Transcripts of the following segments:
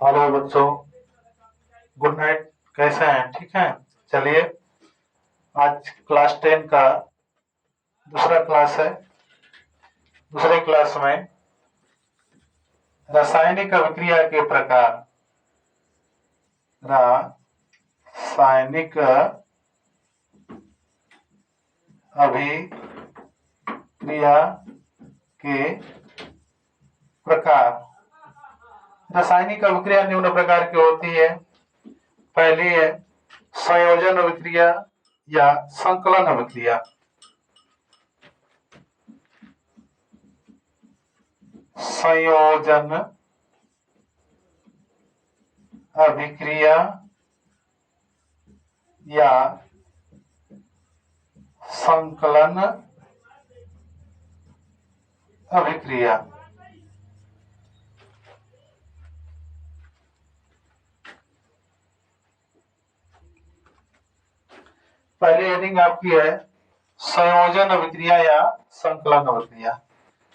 Hello बच्चों, good night. कैसे हैं? ठीक हैं? चलिए, आज क्लास 10 का दूसरा क्लास है। दूसरे क्लास में रासायनिक अभिक्रिया के प्रकार। रासायनिक अभिक्रिया के प्रकार। रासायनिक अभिक्रिया निम्न प्रकार की होती है। पहली है संयोजन अभिक्रिया या संकलन अभिक्रिया। संयोजन अभिक्रिया या संकलन अभिक्रिया। पहले हेडिंग आपकी है संयोजन अभिक्रिया या संकलन अभिक्रिया।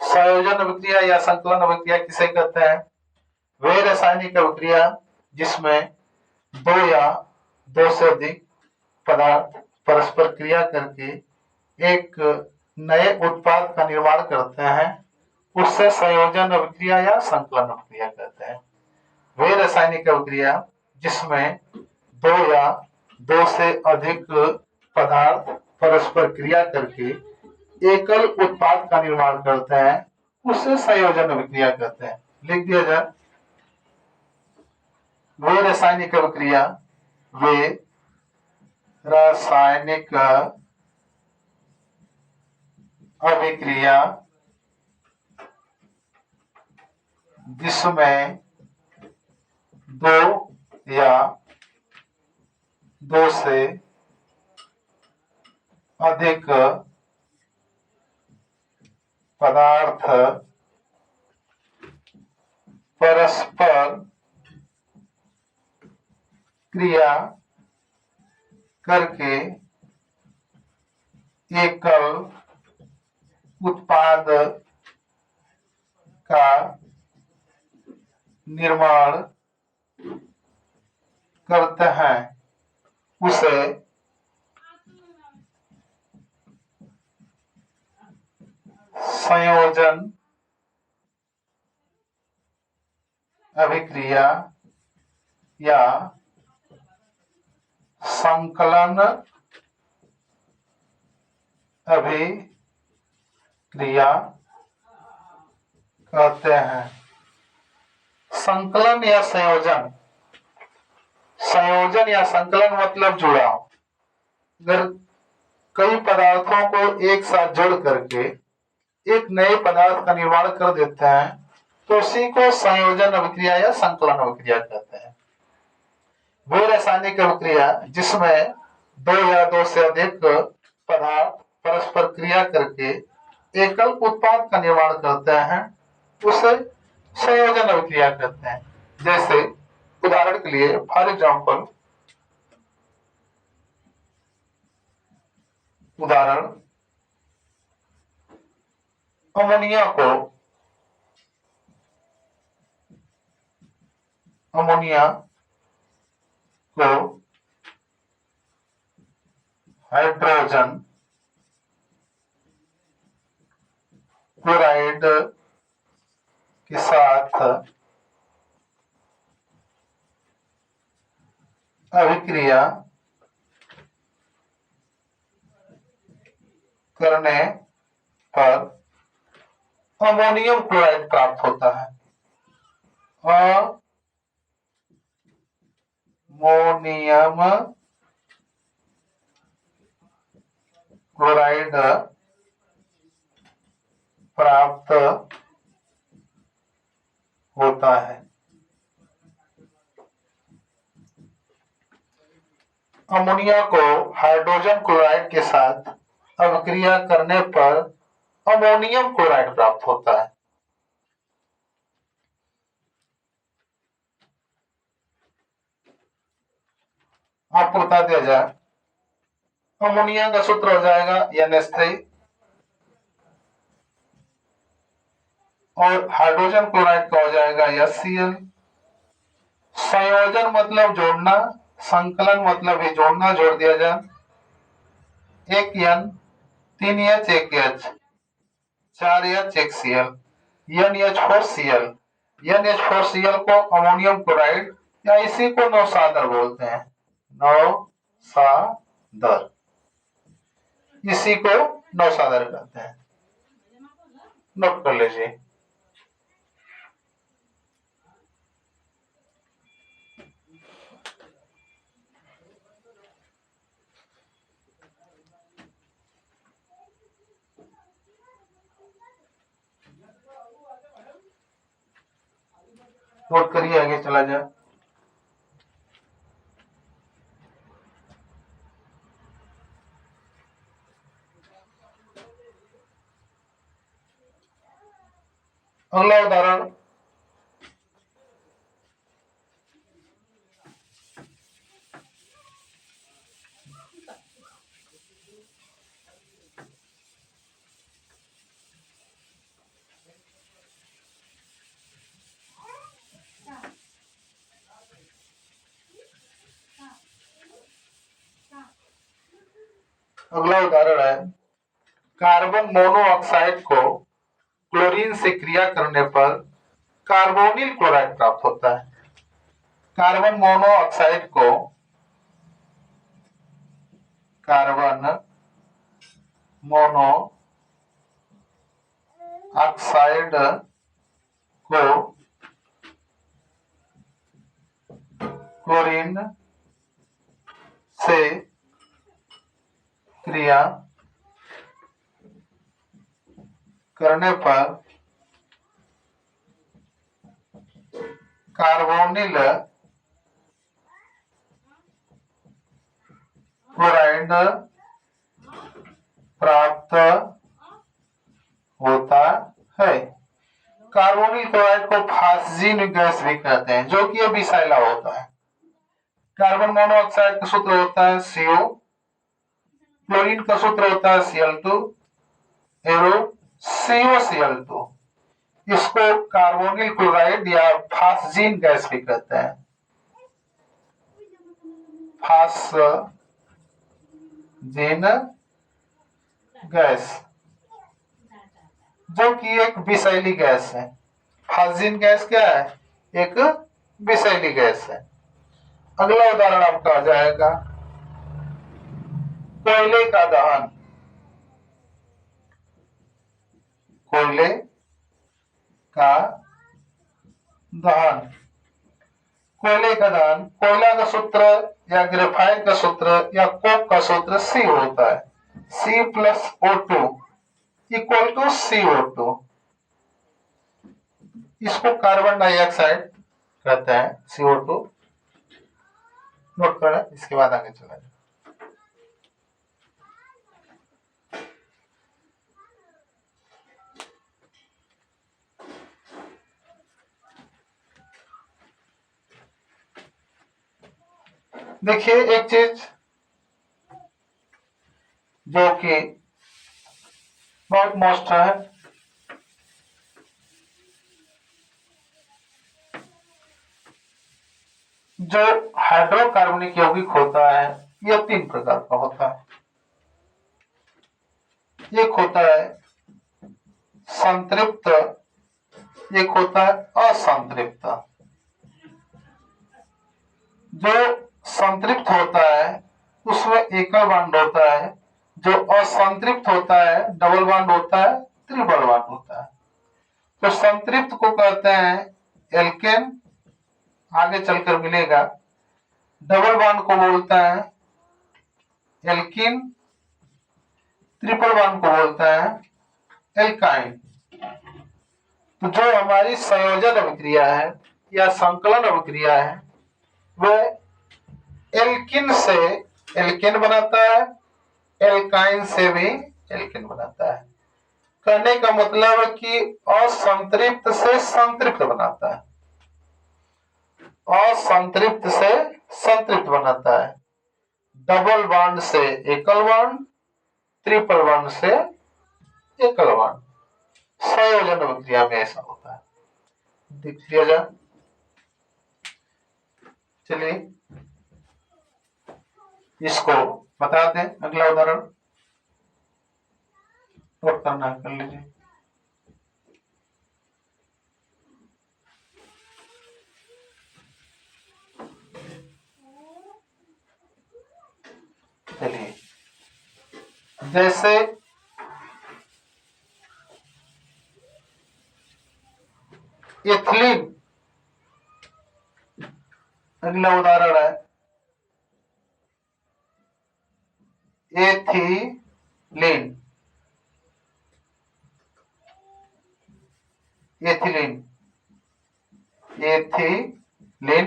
संयोजन अभिक्रिया या संकलन अभिक्रिया किसे कहते हैं? वे रासायनिक अभिक्रिया जिसमें दो या दो से अधिक पदार्थ परस्पर क्रिया करके एक नए उत्पाद का निर्माण करते हैं, उससे संयोजन अभिक्रिया या संकलन अभिक्रिया कहते हैं। वे रासायनिक अभिक्रिया जिसमें दो या दो से अधिक पदार्थ परस्पर क्रिया करके एकल उत्पाद का निर्माण करते हैं, उसे संयोजन अभिक्रिया कहते हैं। लिख दिया जाए, वे रासायनिक अभिक्रिया वे रासायनिक अभिक्रिया जिसमें दो या दो से अधिक पदार्थ परस्पर क्रिया करके एकल उत्पाद का निर्माण करते हैं, उसे संयोजन अभिक्रिया या संकलन अभिक्रिया कहते हैं। संकलन या संयोजन। संयोजन या संकलन मतलब जुड़ाव। अगर कई पदार्थों को एक साथ जोड़ करके एक नए पदार्थ का निर्माण कर देते हैं, तो उसी को संयोजन अभिक्रिया या संकलन अभिक्रिया कहते हैं। वो रासायनिक अभिक्रिया जिसमें दो या दो से अधिक पदार्थ परस्पर क्रिया करके एकल उत्पाद का निर्माण करते हैं, उसे संयोजन अभिक्रिया कहते हैं। जैसे उदाहरण के लिए, फॉर एग्जाम्पल, उदाहरण अमोनिया को हाइड्रोजन क्लोराइड के साथ अभिक्रिया करने पर अमोनियम क्लोराइड प्राप्त होता है। अमोनियम क्लोराइड प्राप्त होता है। अमोनिया को हाइड्रोजन क्लोराइड के साथ अभिक्रिया करने पर अमोनियम क्लोराइड प्राप्त होता है। आपको बता दिया जाए, अमोनिया का सूत्र हो जाएगा NH3 और हाइड्रोजन क्लोराइड का हो जाएगा HCl। संयोजन मतलब जोड़ना, संकलन मतलब भी जोड़ना, जोड़ दिया जाए। एक N 3H 1H 4H 1Cl NH4Cl। NH4Cl को अमोनियम क्लोराइड या इसी को नौसादर बोलते हैं, नौसादर, इसी को नौसादर कहते हैं। नोट कर लीजिए। नोट करिए, आगे चला जाए। अगला उदाहरण, अगला उदाहरण है, कार्बन मोनोऑक्साइड को क्लोरीन से क्रिया करने पर कार्बोनिल क्लोराइड प्राप्त होता है। कार्बन मोनोऑक्साइड को कार्बन मोनोऑक्साइड को क्लोरीन से क्रिया करने पर कार्बोनिल क्लोराइड प्राप्त होता है। कार्बोनिल क्लोराइड को फास्जिन गैस भी कहते हैं, जो कि विषैला होता है। कार्बन मोनोऑक्साइड का सूत्र होता है CO, क्लोरीन का सूत्र होता है Cl2, एरो COCl2। इसको कार्बोनिल क्लोराइड या फास्जिन गैस भी कहते हैं, फास्जिन गैस, जो कि एक विषैली गैस है। फास्जिन गैस क्या है? एक विषैली गैस है। अगला उदाहरण आपका आ जाएगा, कोयले का दहन। कोयले का दहन, कोयले का दहन, कोयला का सूत्र या ग्रेफाइट का सूत्र या कोक का सूत्र C होता है, C+O2 इक्वल टू CO2। इसको कार्बन डाइऑक्साइड कहते हैं, CO2। नोट करें, इसके बाद आगे चला जाए। देखिए एक चीज जो कि बहुत मोस्ट है, जो हाइड्रोकार्बनिक यौगिक होता है यह 3 प्रकार का होता है। एक होता है संतृप्त, एक होता है असंतृप्त। जो संतृप्त होता है उसमें एकल बॉन्ड होता है, जो असंतृप्त होता है डबल बॉन्ड होता है, ट्रिपल बॉन्ड होता है। तो संतृप्त को कहते हैं एल्केन, आगे चलकर मिलेगा। डबल बॉन्ड को बोलता है एल्किन, ट्रिपल बॉन्ड को बोलता है एल्काइन। तो जो हमारी संयोजन अभिक्रिया है या संकलन अभिक्रिया है वह एल्किन से एल्केन बनाता है, एल्काइन से भी एल्केन बनाता है। कहने का मतलब है कि असंतृप्त से संतृप्त बनाता है, असंतृप्त से संतृप्त बनाता है। डबल बॉन्ड से एकल बॉन्ड, ट्रिपल बॉन्ड से एकल बॉन्ड। संयोजन अभिक्रिया में ऐसा होता है। देख लिया जाए। चलिए इसको बता दें। अगला उदाहरण नोट करना है, कर लीजिए। चलिए जैसे एथिलीन, अगला उदाहरण है एथिलीन। एथिलीन एथिलीन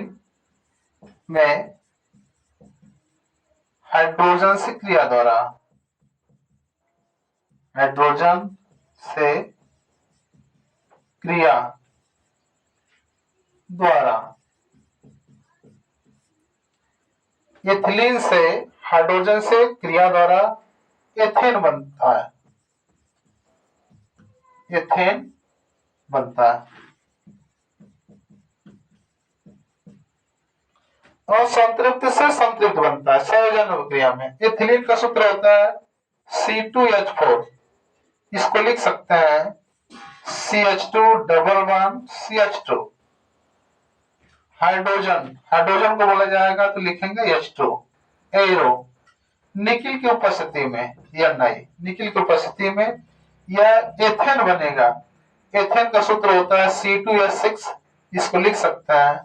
में हाइड्रोजन से क्रिया द्वारा, हाइड्रोजन से क्रिया द्वारा एथिलीन से हाइड्रोजन से क्रिया द्वारा एथेन बनता है। एथेन बनता है। और संतृप्त से संतृप्त बनता है संयोजन अभिक्रिया में। एथिलीन का सूत्र होता है C2H4। इसको लिख सकते हैं CH2 double one CH2। Hydrogen, hydrogen को बोला जाएगा तो लिखेंगे H2। एरो, निकिल की उपस्थिति में या नहीं, निकिल की उपस्थिति में यह एथेन बनेगा। एथेन का सूत्र होता है C2H6। इसको लिख सकते हैं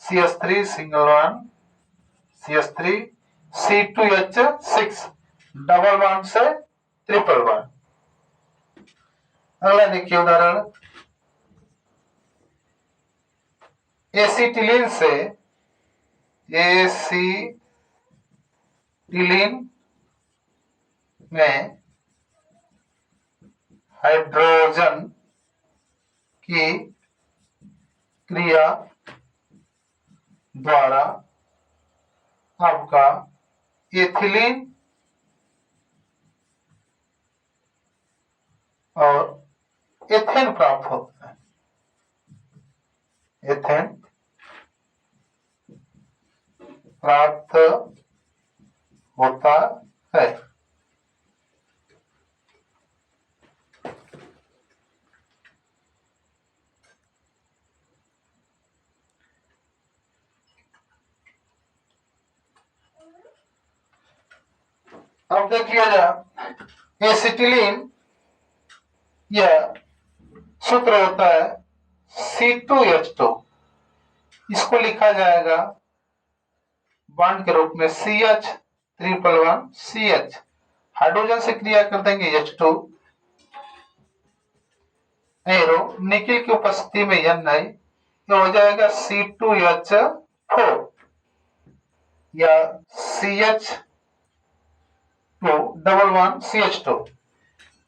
CH3 single one CH3 C2H6 double one से ट्रिपल वन। अगला देखिए उदाहरण, एसिटिलीन से, एसिटिलीन में हाइड्रोजन की क्रिया द्वारा आपका एथिलीन और एथेन प्राप्त होता है। एथेन प्राप्त होता है। अब देख लिया जाए एसिटिलीन, यह सूत्र होता है C2H2। इसको लिखा जाएगा बॉन्ड के रूप में CH triple one CH। Hydrogen से क्रिया कर देंगे H2। एरो, निकिल की उपस्थिति में Ni, ये हो जाएगा C2H4 या CH2 डबल वन CH2।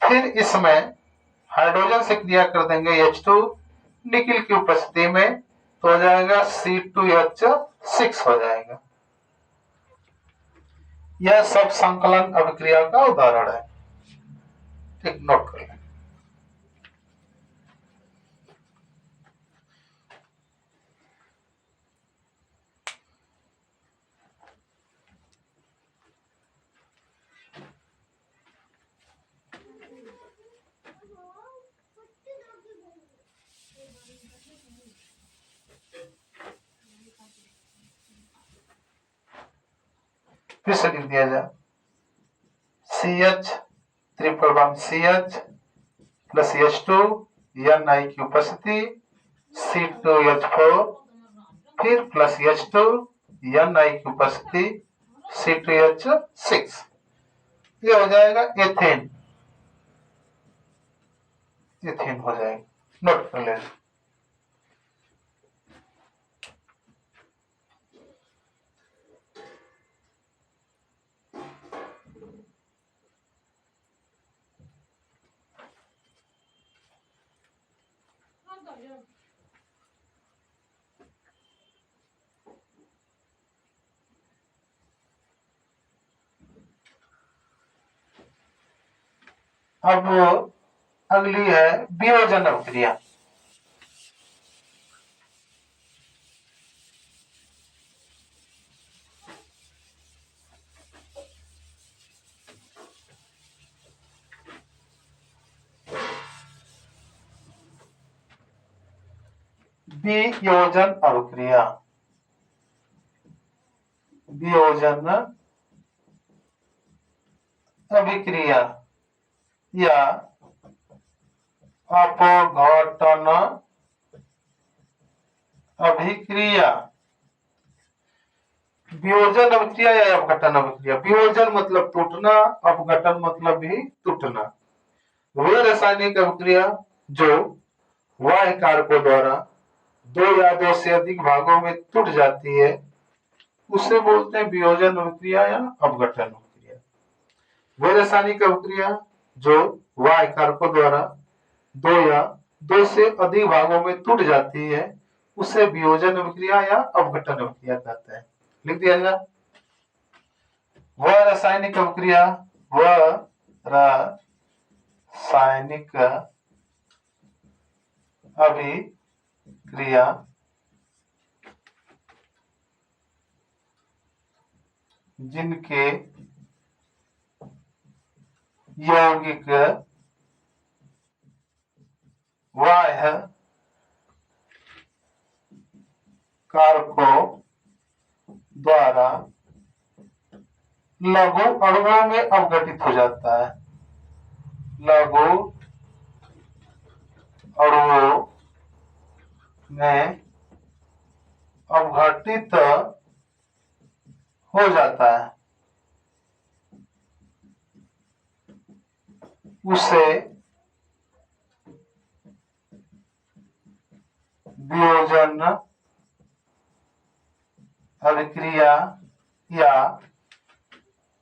फिर इसमें हाइड्रोजन से क्रिया कर देंगे H2 निकिल की उपस्थिति में, तो हो जाएगा C2H6 हो जाएगा। यह सब संकलन अभिक्रिया का उदाहरण है। ठीक, नोट कर लें। फिर से लिख दिया जाए CH triple one CH plus H2 Ni की उपस्थिति C2H4 फिर प्लस H2 Ni की उपस्थिति C2H6। ये हो जाएगा एथेन। एथेन हो जाएगा, नोट कर लेना। अब अगली है वियोजन अभिक्रिया। वियोजन अभिक्रिया। वियोजन अभिक्रिया या अपघटन अभिक्रिया। वियोजन अभिक्रिया या अपघटन अभिक्रिया। वियोजन मतलब टूटना, अपघटन मतलब भी टूटना। वे रासायनिक अभिक्रिया जो वाह्य कारकों द्वारा दो या दो से अधिक भागों में टूट जाती है उसे बोलते हैं वियोजन अभिक्रिया या अपघटन अभिक्रिया। वे रासायनिक अभिक्रिया जो वाह्य कारकों द्वारा दो या दो से अधिक भागों में टूट जाती है उसे वियोजन अभिक्रिया या अपघटन अभिक्रिया कहते हैं। लिख दिया जाए। वह रासायनिक अभिक्रिया, वह रासायनिक अभिक्रिया जिनके यौगिक बाह्य कारकों द्वारा लघु अणुओं में अपघटित हो जाता है। लघु अणुओं में अपघटित हो जाता है उसे वियोजन अभिक्रिया या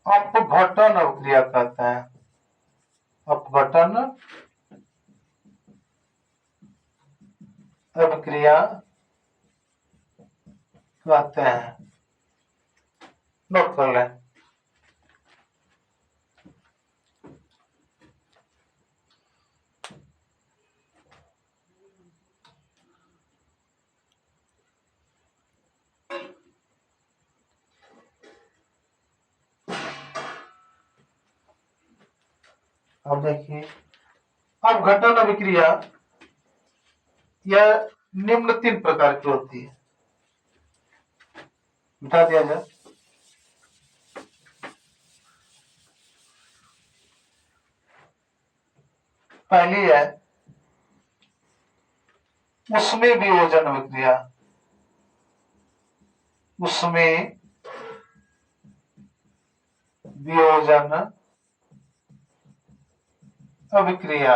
अपघटन अभिक्रिया कहते हैं। अपघटन अभिक्रिया कहते हैं। नोट कर लें। अब देखिए, अपघटन अभिक्रिया यह निम्न 3 प्रकार की होती है। बता दिया जाए। पहली है उसमें वियोजन अभिक्रिया। उसमें वियोजन अभिक्रिया।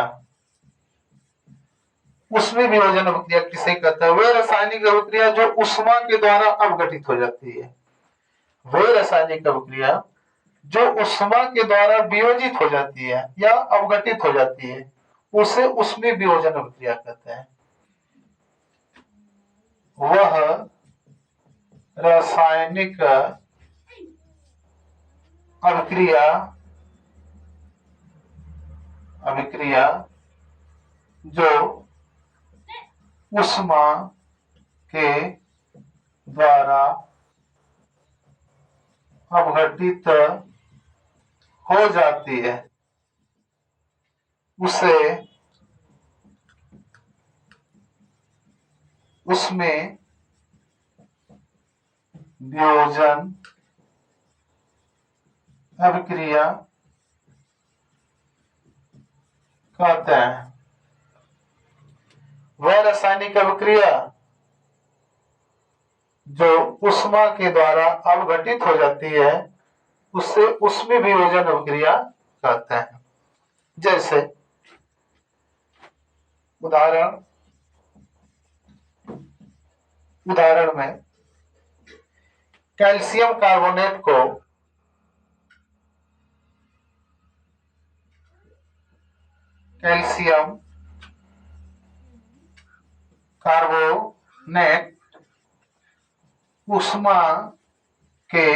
उसमें वियोजन अभिक्रिया किसे कहता है? वह रासायनिक अभिक्रिया जो ऊष्मा के द्वारा अपघटित हो जाती है। वह रासायनिक अभिक्रिया जो ऊष्मा के द्वारा वियोजित हो जाती है या अपघटित हो जाती है उसे उसमें वियोजन अभिक्रिया कहते हैं। वह रासायनिक अभिक्रिया जो ऊष्मा के द्वारा अपघटित हो जाती है उसे उसमें वियोजन अभिक्रिया कहते हैं। वह रासायनिक अभिक्रिया जो ऊष्मा के द्वारा अपघटित हो जाती है उससे उसमें वियोजन अभिक्रिया कहते हैं। जैसे उदाहरण में कैल्शियम कार्बोनेट को कैल्शियम कार्बोनेट ऊष्मा के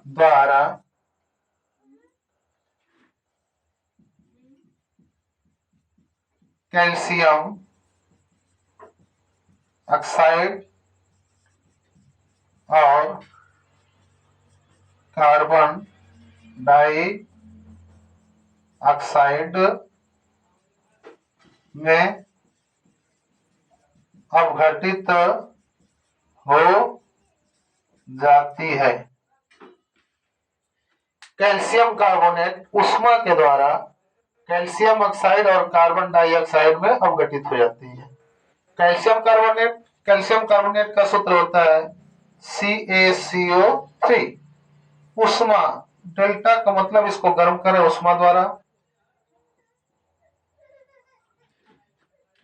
द्वारा कैल्शियम ऑक्साइड और कार्बन डाइऑक्साइड में अवघटित हो जाती है। कैल्शियम कार्बोनेट ऊष्मा के द्वारा कैल्शियम ऑक्साइड और कार्बन डाइऑक्साइड में अवघटित हो जाती है। कैल्शियम कार्बोनेट का सूत्र होता है CaCO3। ऊष्मा, डेल्टा का मतलब इसको गर्म करें ऊष्मा द्वारा,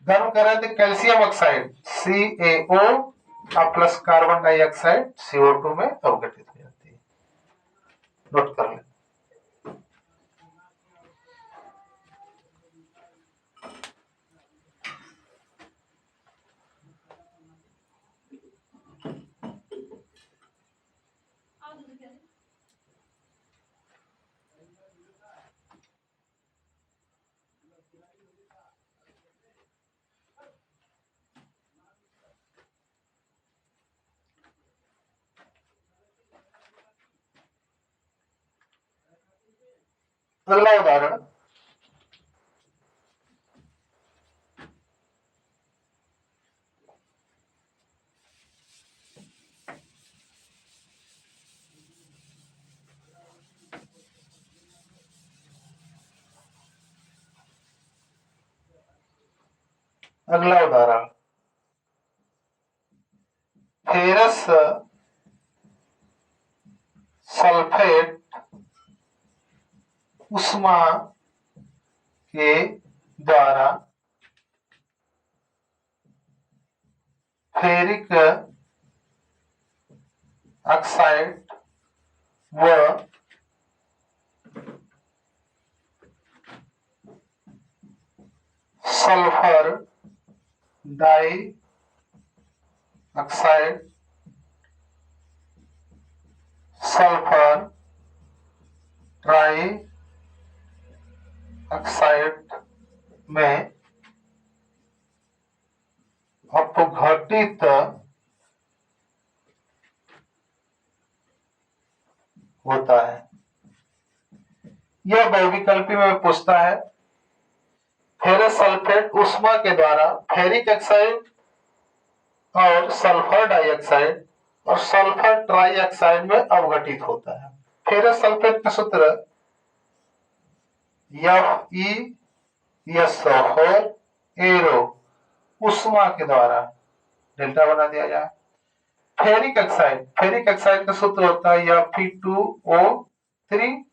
गर्म करें तो calcium oxide CaO plus carbon dioxide CO2 में अवघटित हो जाती है। नोट कर लें। अगला उदाहरण, फेरस सल्फेट ऊष्मा के द्वारा फेरिक ऑक्साइड व sulphur dioxide, sulphur trioxide में अपघटित होता है। यह बहुविकल्पी में पूछता है फेरस सल्फेट ऊष्मा के द्वारा फेरिक ऑक्साइड और सल्फर डाइऑक्साइड और सल्फर ट्राइऑक्साइड में अवघटित होता है। फेरस सल्फेट का सूत्र FeSO4 एरो ऊष्मा के द्वारा डेल्टा बना दिया जाए। फेरिक ऑक्साइड का सूत्र होता है Fe2O3,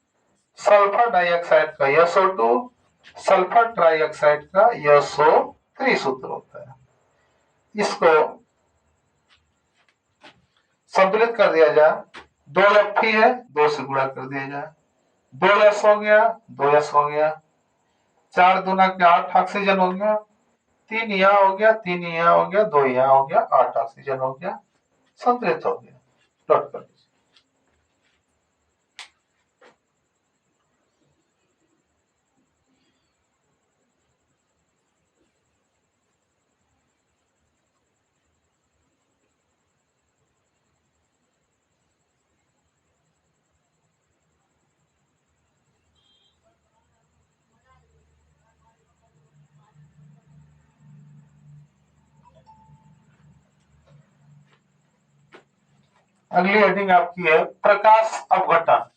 सल्फर डाइऑक्साइड का SO2, सल्फर ट्राइऑक्साइड का SO3 सूत्र होता है। इसको संतुलित कर दिया जाए, 2Fe है 2 से गुणा कर दिया जाए, 2S हो गया 2S हो गया, 4 दूना के 8 ऑक्सीजन हो गया, 3 यहाँ हो गया 3 यहाँ हो गया, 2 यहाँ हो गया, 8 ऑक्सीजन हो गया, संतुलित हो गया। डॉट कर दीजिए। अगली हेडिंग आपकी है प्रकाश अपघटन।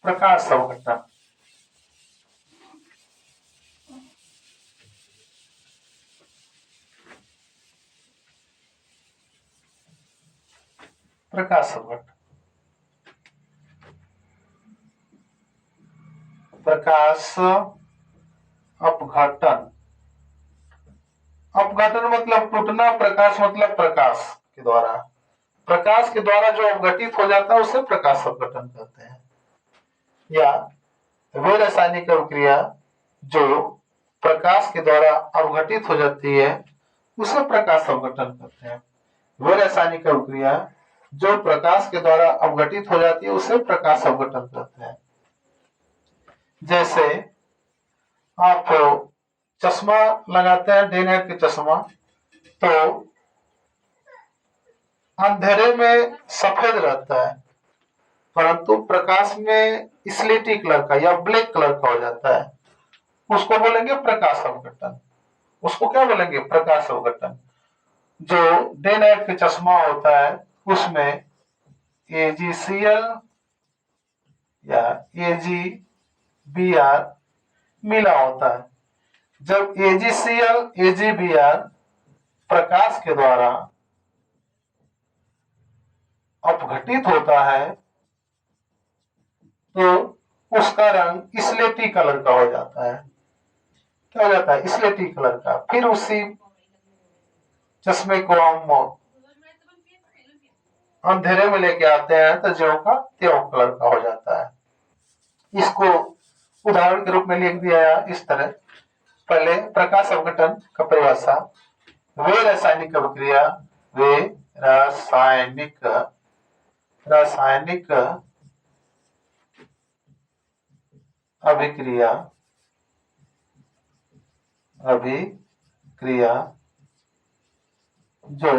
प्रकाश अपघटन, प्रकाश अपघटन, प्रकाश अपघटन। अपघटन मतलब टूटना, प्रकाश मतलब प्रकाश के द्वारा, प्रकाश के द्वारा जो अपघटित हो जाता है उसे प्रकाश अपघटन कहते हैं। या वे रासायनिक अभिक्रिया जो प्रकाश के द्वारा अवघटित हो जाती है उसे प्रकाश अपघटन कहते हैं। वे रासायनिक अभिक्रिया जो प्रकाश के द्वारा अवघटित हो जाती है उसे प्रकाश अपघटन कहते हैं। जैसे आप चश्मा लगाते हैं, डे नाइट के चश्मा, तो अंधेरे में सफेद रहता है परंतु प्रकाश में स्लेटी कलर का या ब्लैक कलर का हो जाता है, उसको बोलेंगे प्रकाश अवघटन। उसको क्या बोलेंगे? प्रकाश अवघटन। जो डे नाइट के चश्मा होता है उसमें AgCl या AgBr मिला होता है। जब AgCl AgBr प्रकाश के द्वारा अपघटित होता है तो उसका रंग स्लेटी कलर का हो जाता है। क्या हो जाता है? स्लेटी कलर का। फिर उसी चश्मे को हम अंधेरे में लेके आते हैं तो ज्यों का त्यों कलर का हो जाता है। इसको उदाहरण के रूप में लिख दिया इस तरह। पहले प्रकाश अवघटन का परिभाषा, वे रासायनिक अभिक्रिया, वे रासायनिक अभिक्रिया जो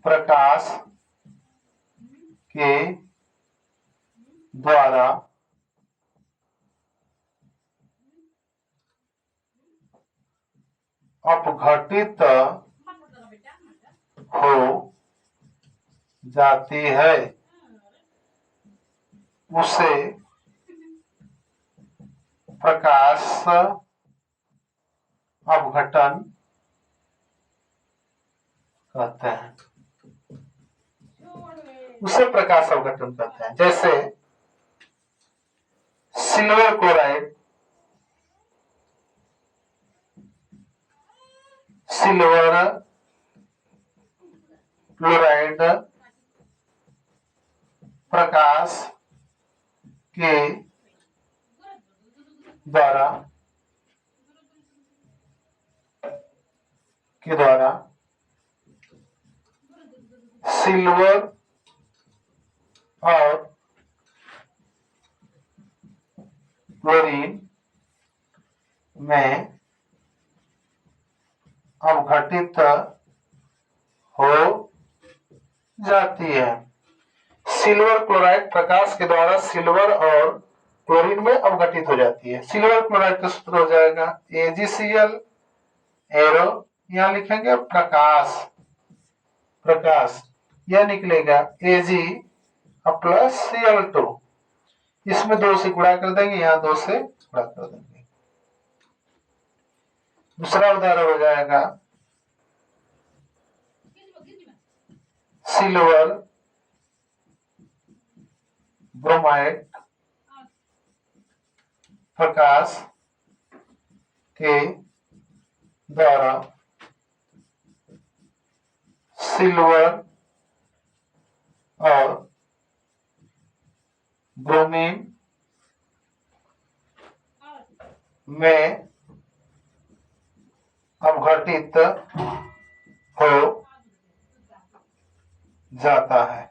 प्रकाश के द्वारा अपघटित हो जाती है उसे प्रकाश अपघटन कहते हैं। उसे प्रकाश अवघटन कहते हैं। जैसे सिल्वर क्लोराइड प्रकाश के द्वारा सिल्वर और क्लोरीन में अपघटित हो जाती है। सिल्वर क्लोराइड प्रकाश के द्वारा सिल्वर और क्लोरीन में अपघटित हो जाती है। सिल्वर क्लोराइड का सूत्र हो जाएगा AgCl एरो, यहां लिखेंगे प्रकाश यह निकलेगा Ag प्लस Cl2, इसमें 2 से गुणा कर देंगे, यहाँ 2 से गुणा कर देंगे। दूसरा उदाहरण हो जाएगा सिल्वर ब्रोमाइड प्रकाश के द्वारा सिल्वर और ब्रोमीन में अपघटित हो जाता है।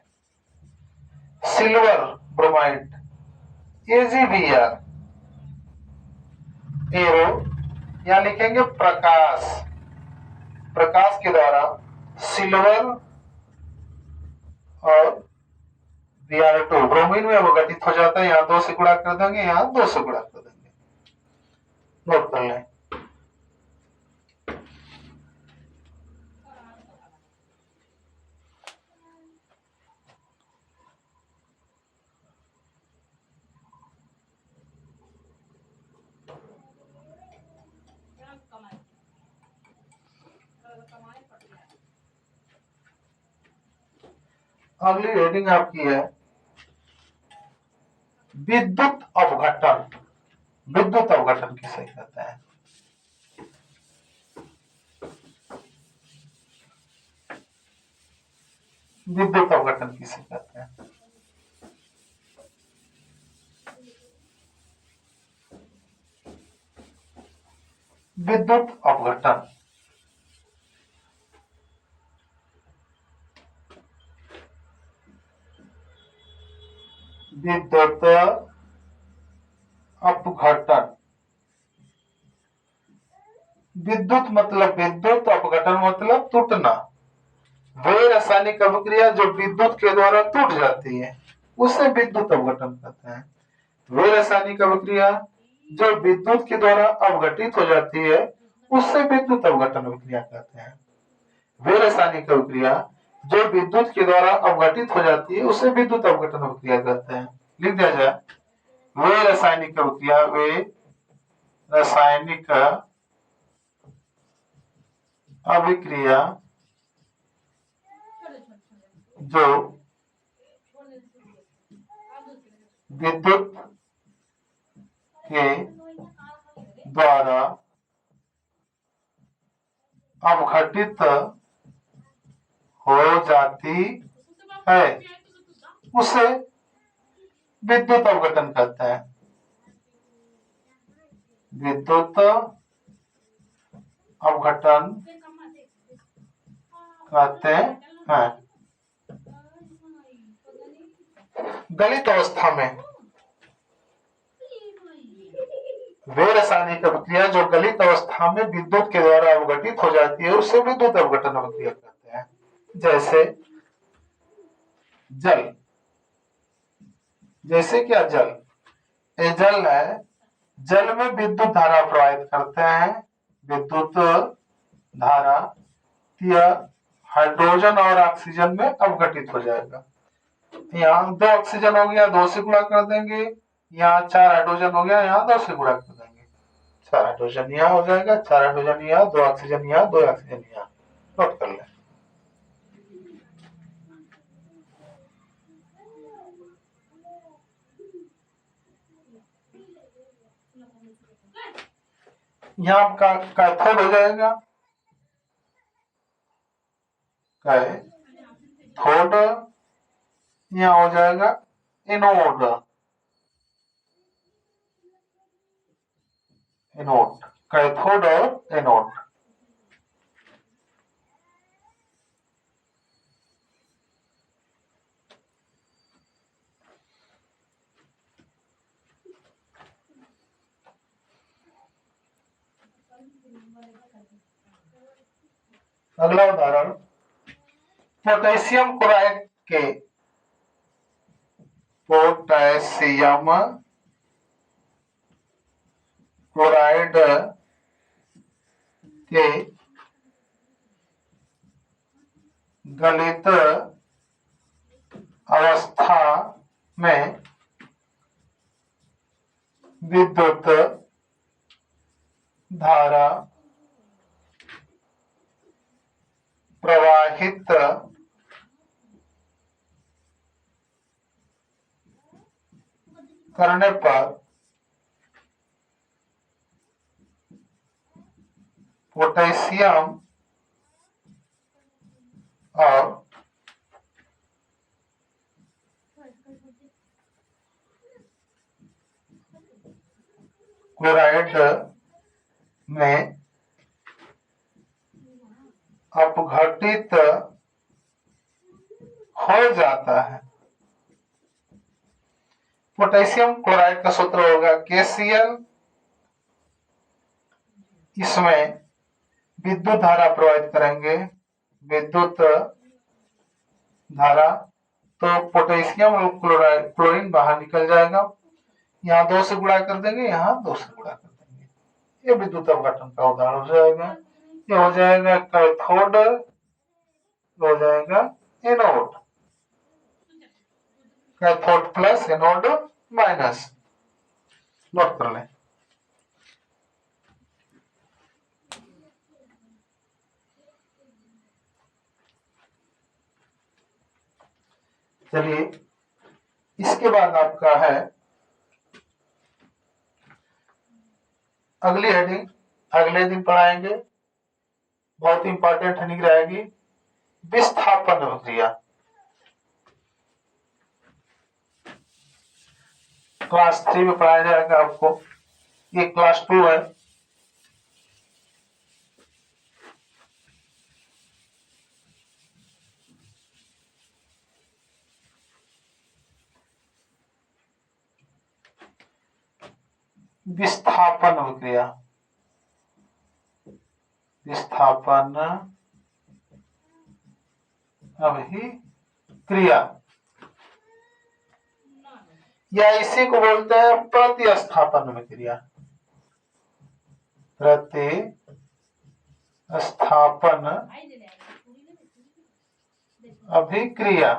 सिल्वर ब्रोमाइड AgBr एरो, यहां लिखेंगे प्रकाश के द्वारा सिल्वर और Br2 ब्रोमीन में अपघटित हो जाता है, यहाँ 2 से गुणा कर देंगे, यहाँ 2 से गुणा कर देंगे। नोट कर लें। अगली हेडिंग आपकी है विद्युत अवघटन। विद्युत अवघटन किसे कहते हैं? विद्युत अवघटन किसे कहते हैं? विद्युत अवघटन विद्युत अपघटन, विद्युत मतलब विद्युत, अपघटन मतलब टूटना। वे रासायनिक अभिक्रिया जो विद्युत के द्वारा टूट जाती है उसे विद्युत अवघटन कहते हैं। वे रासायनिक अभिक्रिया जो विद्युत के द्वारा अवघटित हो जाती है उससे विद्युत अवघटन अभिक्रिया कहते हैं। वे रासायनिक अभिक्रिया जो विद्युत के द्वारा अवघटित हो जाती है उसे विद्युत अवघटन अभिक्रिया कहते हैं। लिख दिया जाए, वे रासायनिक अभिक्रिया, वे रासायनिक अभिक्रिया जो विद्युत के द्वारा अवघटित हो जाती है उसे विद्युत अवघटन कहते हैं। विद्युत अवघटन कहते हैं। गलित अवस्था में वे रासायनिक अभिक्रिया जो गलित अवस्था में विद्युत के द्वारा अवघटित हो जाती है उसे विद्युत अवघटन अभिक्रिया कहते हैं। जैसे जल, जैसे क्या जल, ये जल है, जल में विद्युत धारा प्रवाहित करते हैं, विद्युत धारा, यह हाइड्रोजन और ऑक्सीजन में अवघटित हो जाएगा। यहाँ 2 ऑक्सीजन हो गया, 2 से गुणा कर देंगे, यहाँ 4 हाइड्रोजन हो गया, यहाँ 2 से गुणा कर देंगे, 4 हाइड्रोजन यहाँ हो जाएगा, 4 हाइड्रोजन यहाँ, 2 ऑक्सीजन यहाँ, 2 ऑक्सीजन यहाँ। नोट कर लें। यहाँ आपका कैथोड हो जाएगा, कैथोड, यहाँ हो जाएगा एनोड, एनोड, कैथोड और एनोड। अगला उदाहरण, पोटेशियम क्लोराइड के, पोटेशियम क्लोराइड के गलित अवस्था में विद्युत धारा प्रवाहित करने पर पोटेशियम और क्लोराइड में अपघटित हो जाता है। पोटेशियम क्लोराइड का सूत्र होगा KCl, इसमें विद्युत धारा प्रवाहित करेंगे, विद्युत धारा, तो पोटेशियम और क्लोराइड, क्लोरीन बाहर निकल जाएगा, यहाँ 2 से गुणा कर देंगे, यहाँ 2 से गुणा कर देंगे, ये विद्युत अवघटन का उदाहरण हो जाएगा। ये हो जाएगा कैथोड, हो जाएगा anode, cathode plus anode minus. Note कर लें। चलिए, इसके बाद आपका है अगली हेडिंग, अगले दिन पढ़ाएंगे, बहुत इंपॉर्टेंट हेडिंग रहेगी, विस्थापन अभिक्रिया। क्लास 3 में पढ़ाया जाएगा आपको, ये क्लास 2 है। विस्थापन अभिक्रिया, विस्थापन अभिक्रिया, या इसी को बोलते हैं प्रतिस्थापन अभिक्रिया। प्रतिस्थापन अभिक्रिया।